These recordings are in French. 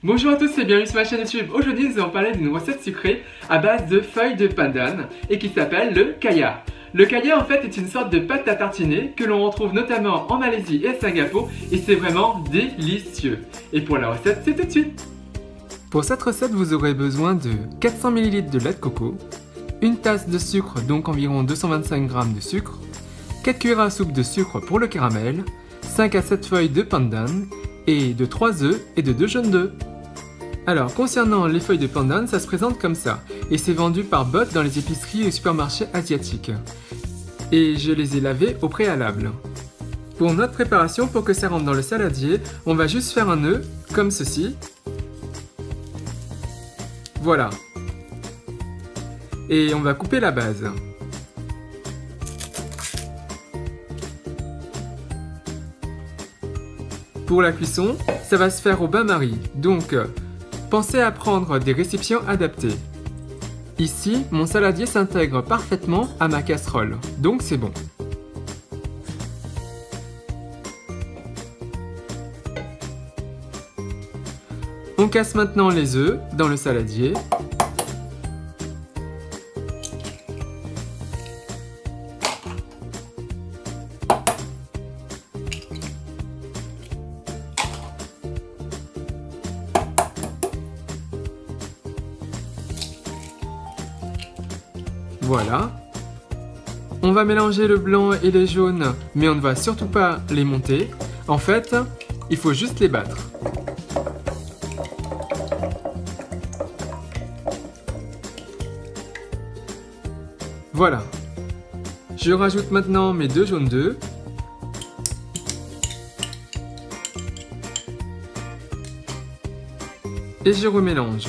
Bonjour à tous et bienvenue sur ma chaîne YouTube. Aujourd'hui nous allons parler d'une recette sucrée à base de feuilles de pandan et qui s'appelle le kaya. Le kaya en fait est une sorte de pâte à tartiner que l'on retrouve notamment en Malaisie et à Singapour et c'est vraiment délicieux. Et pour la recette c'est tout de suite. Pour cette recette vous aurez besoin de 400 ml de lait de coco, une tasse de sucre donc environ 225 g de sucre, 4 cuillères à soupe de sucre pour le caramel, 5 à 7 feuilles de pandan et de 3 œufs et de 2 jaunes d'œufs. Alors, concernant les feuilles de pandan, ça se présente comme ça, et c'est vendu par bottes dans les épiceries et supermarchés asiatiques. Et je les ai lavées au préalable. Pour notre préparation, pour que ça rentre dans le saladier, on va juste faire un œuf, comme ceci. Voilà. Et on va couper la base. Pour la cuisson, ça va se faire au bain-marie, donc pensez à prendre des récipients adaptés. Ici, mon saladier s'intègre parfaitement à ma casserole, donc c'est bon. On casse maintenant les œufs dans le saladier. Voilà. On va mélanger le blanc et les jaunes, mais on ne va surtout pas les monter. En fait, il faut juste les battre. Voilà. Je rajoute maintenant mes 2 jaunes d'œufs. Et je remélange.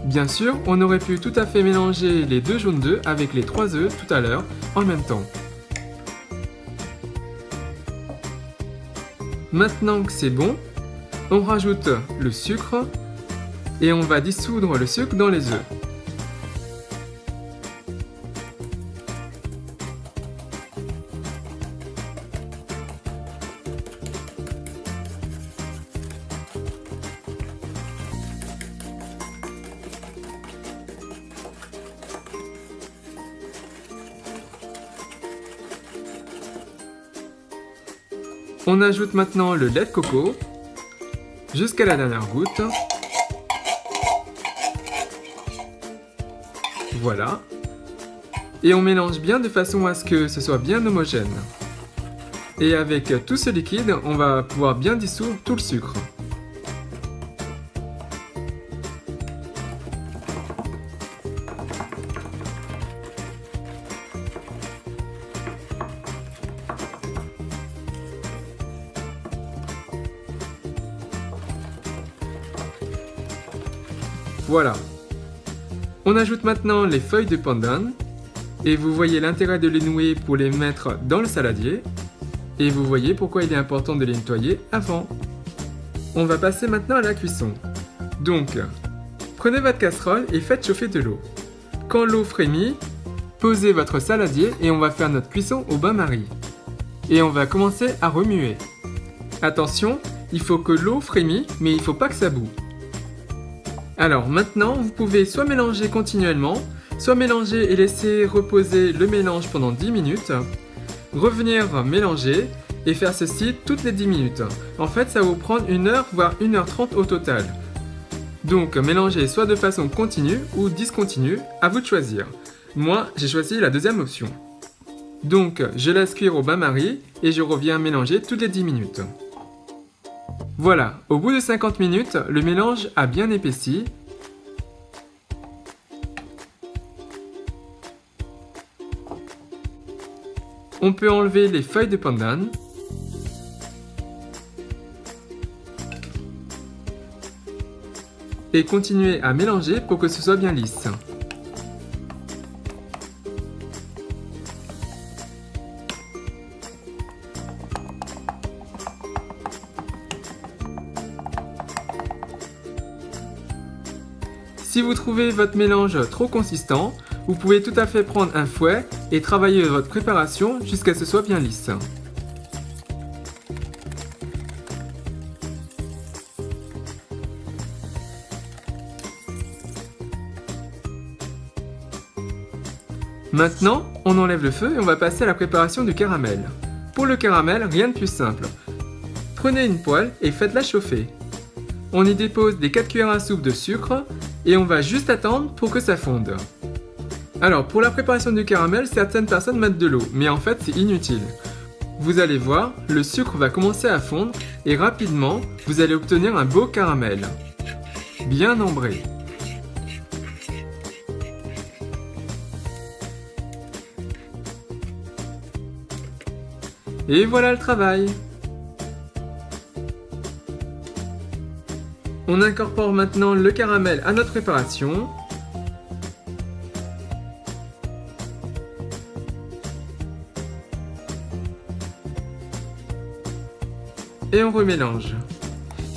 Bien sûr, on aurait pu tout à fait mélanger les 2 jaunes d'œufs avec les 3 œufs tout à l'heure en même temps. Maintenant que c'est bon, on rajoute le sucre et on va dissoudre le sucre dans les œufs. On ajoute maintenant le lait de coco jusqu'à la dernière goutte. Voilà. Et on mélange bien de façon à ce que ce soit bien homogène. Et avec tout ce liquide, on va pouvoir bien dissoudre tout le sucre. Voilà. On ajoute maintenant les feuilles de pandan. Et vous voyez l'intérêt de les nouer pour les mettre dans le saladier. Et vous voyez pourquoi il est important de les nettoyer avant. On va passer maintenant à la cuisson. Donc, prenez votre casserole et faites chauffer de l'eau. Quand l'eau frémit, posez votre saladier et on va faire notre cuisson au bain-marie. Et on va commencer à remuer. Attention, il faut que l'eau frémit, mais il ne faut pas que ça boue. Alors maintenant, vous pouvez soit mélanger continuellement, soit mélanger et laisser reposer le mélange pendant 10 minutes, revenir mélanger et faire ceci toutes les 10 minutes. En fait, ça va vous prendre 1 heure voire 1h30 au total. Donc mélanger soit de façon continue ou discontinue, à vous de choisir. Moi, j'ai choisi la deuxième option. Donc je laisse cuire au bain-marie et je reviens mélanger toutes les 10 minutes. Voilà, au bout de 50 minutes, le mélange a bien épaissi. On peut enlever les feuilles de pandan. Et continuer à mélanger pour que ce soit bien lisse. Si vous trouvez votre mélange trop consistant, vous pouvez tout à fait prendre un fouet et travailler votre préparation jusqu'à ce que ce soit bien lisse. Maintenant, on enlève le feu et on va passer à la préparation du caramel. Pour le caramel, rien de plus simple. Prenez une poêle et faites-la chauffer. On y dépose des 4 cuillères à soupe de sucre et on va juste attendre pour que ça fonde. Alors, pour la préparation du caramel, certaines personnes mettent de l'eau, mais en fait c'est inutile. Vous allez voir, le sucre va commencer à fondre et rapidement, vous allez obtenir un beau caramel. Bien ambré. Et voilà le travail. On incorpore maintenant le caramel à notre préparation. Et on remélange.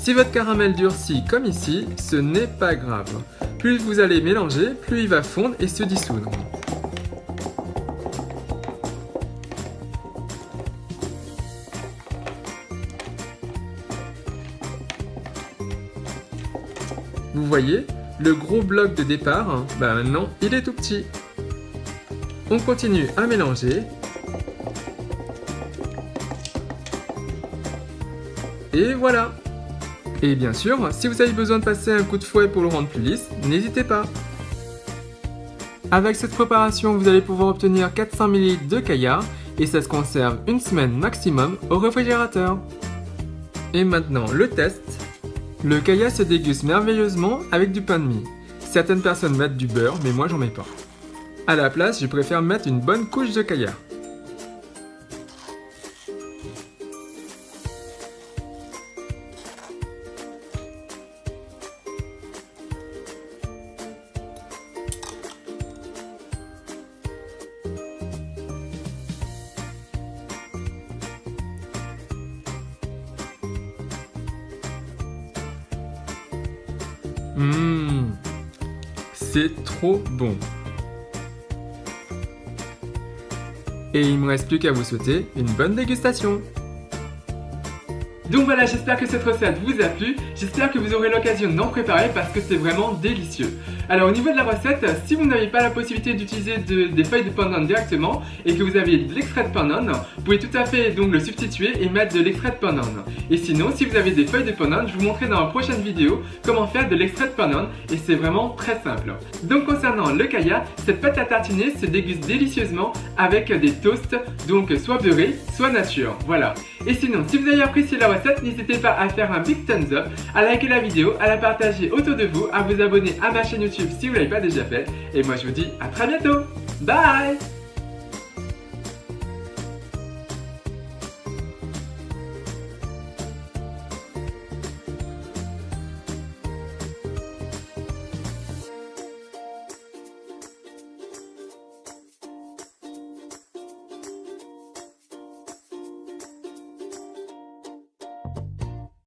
Si votre caramel durcit comme ici, ce n'est pas grave. Plus vous allez mélanger, plus il va fondre et se dissoudre. Vous voyez, le gros bloc de départ, maintenant il est tout petit. On continue à mélanger. Et voilà! Et bien sûr, si vous avez besoin de passer un coup de fouet pour le rendre plus lisse, n'hésitez pas! Avec cette préparation, vous allez pouvoir obtenir 400 ml de kaya et ça se conserve une semaine maximum au réfrigérateur. Et maintenant, le test. Le kaya se déguste merveilleusement avec du pain de mie. Certaines personnes mettent du beurre, mais moi j'en mets pas. À la place, je préfère mettre une bonne couche de kaya. C'est trop bon. Et il me reste plus qu'à vous souhaiter une bonne dégustation. Donc voilà, j'espère que cette recette vous a plu, j'espère que vous aurez l'occasion d'en préparer parce que c'est vraiment délicieux. Alors au niveau de la recette, si vous n'avez pas la possibilité d'utiliser des feuilles de pandan directement et que vous avez de l'extrait de pandan, vous pouvez tout à fait donc le substituer et mettre de l'extrait de pandan. Et sinon, si vous avez des feuilles de pandan, je vous montrerai dans la prochaine vidéo comment faire de l'extrait de pandan et c'est vraiment très simple. Donc concernant le kaya, cette pâte à tartiner se déguste délicieusement avec des toasts, donc soit beurrés, soit nature, voilà. Et sinon, si vous avez apprécié la recette, n'hésitez pas à faire un big thumbs up, à liker la vidéo, à la partager autour de vous, à vous abonner à ma chaîne YouTube si vous ne l'avez pas déjà fait. Et moi je vous dis à très bientôt. Bye!